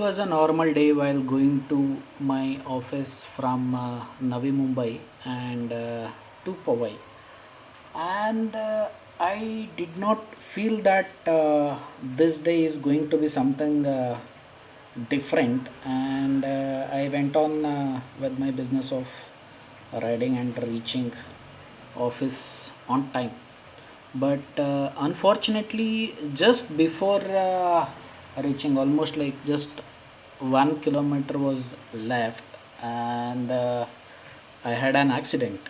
was a normal day while going to my office from Navi Mumbai and to Powai, and I did not feel that this day is going to be something different, and I went on with my business of riding and reaching office on time. But unfortunately, just before reaching, almost like just 1 kilometer was left, and I had an accident.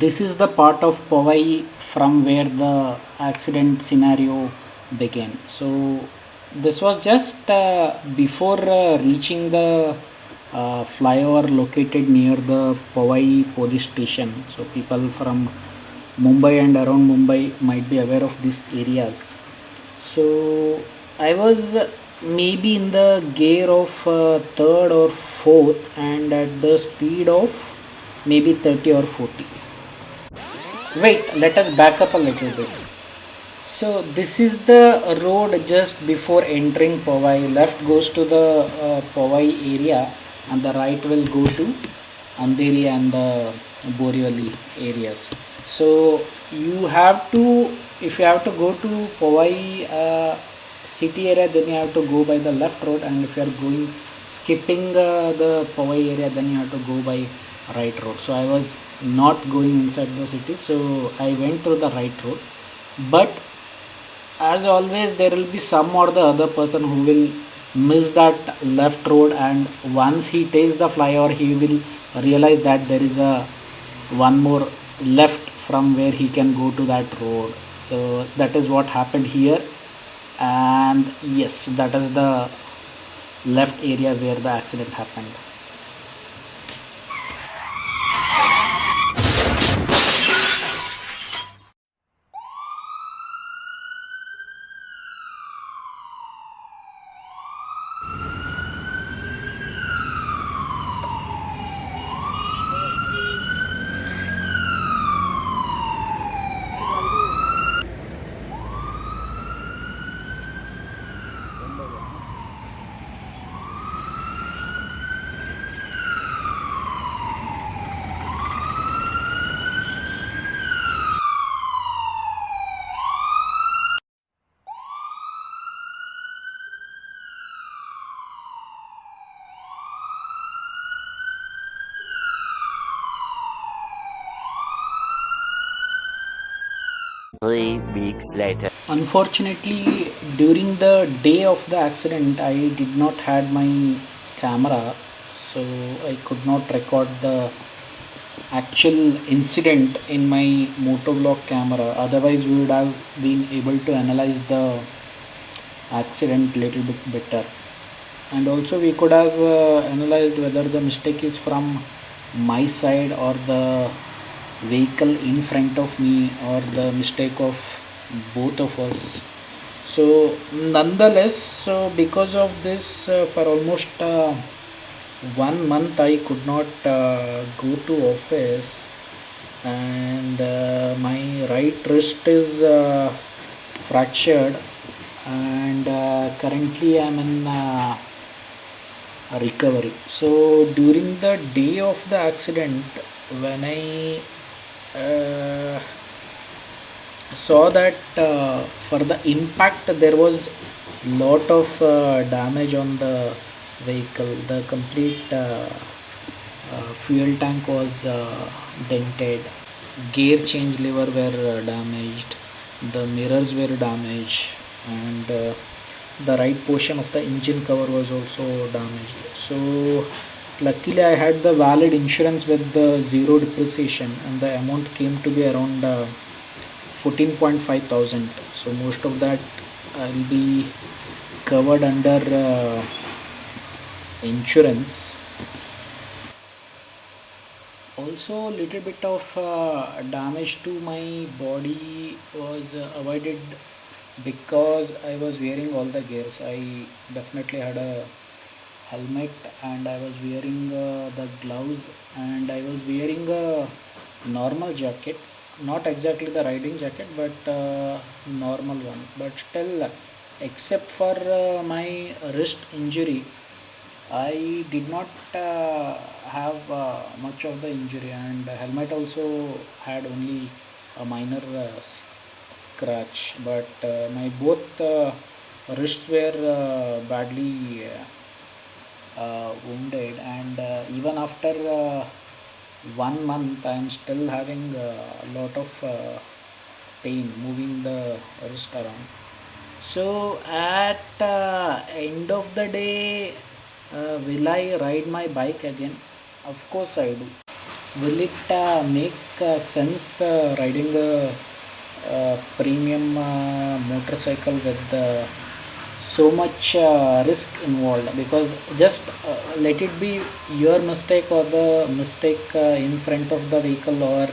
This is the part of Powai from where the accident scenario began. So this was just before reaching the flyover located near the Powai police station. So people from Mumbai and around Mumbai might be aware of these areas. So I was maybe in the gear of third or fourth and at the speed of maybe 30 or 40. Wait, let us back up a little bit. So this is the road just before entering Powai. Left goes to the Powai area, and the right will go to Andheri and the Borivali areas. So you have to, if you have to go to Powai city area, then you have to go by the left road, and if you are going skipping the Powai area, then you have to go by right road. So I was not going inside the city, so I went through the right road. But as always, there will be some or the other person who will miss that left road, and once he takes the flyover, he will realize that there is a one more left from where he can go to that road. So that is what happened here, and yes, that is the left area where the accident happened. Three weeks later. Unfortunately, during the day of the accident, I did not had my camera, so I could not record the actual incident in my motovlog camera. Otherwise, we would have been able to analyze the accident little bit better, and also we could have analyzed whether the mistake is from my side or the vehicle in front of me or the mistake of both of us. So nonetheless, so because of this, for almost 1 month I could not go to office, and my right wrist is fractured, and currently I'm in recovery. So during the day of the accident, when I uh, saw that for the impact there was lot of damage on the vehicle. The complete fuel tank was dented, gear change lever were damaged, the mirrors were damaged, and the right portion of the engine cover was also damaged. So luckily I had the valid insurance with the zero depreciation, and the amount came to be around 14.5 thousand. So most of that will be covered under insurance. Also, little bit of damage to my body was avoided because I was wearing all the gears. I definitely had a helmet, and I was wearing the gloves, and I was wearing a normal jacket, not exactly the riding jacket, but normal one. But still, except for my wrist injury, I did not have much of the injury, and the helmet also had only a minor scratch, but my both wrists were badly wounded, and even after 1 month, I am still having a lot of pain moving the wrist around. So at end of the day, will I ride my bike again? Of course I do. Will it make sense riding a, premium motorcycle with so much risk involved? Because just let it be your mistake or the mistake in front of the vehicle or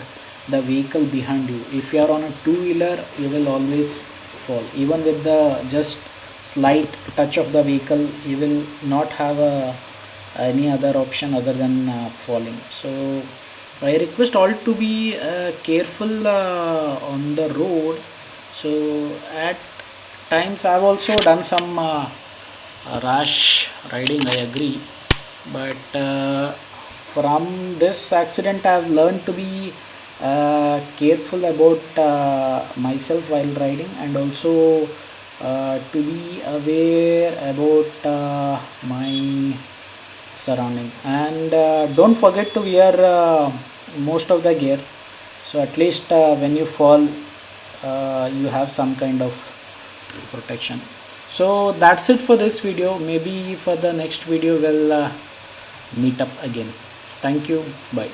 the vehicle behind you. If you are on a two-wheeler, you will always fall. Even with the just slight touch of the vehicle, you will not have any other option other than falling. So I request all to be careful on the road. So at times I've also done some rash riding, I agree, but from this accident I've learned to be careful about myself while riding, and also to be aware about my surrounding, and don't forget to wear most of the gear, so at least when you fall you have some kind of protection. So that's it for this video. Maybe for the next video we'll meet up again. Thank you. Bye.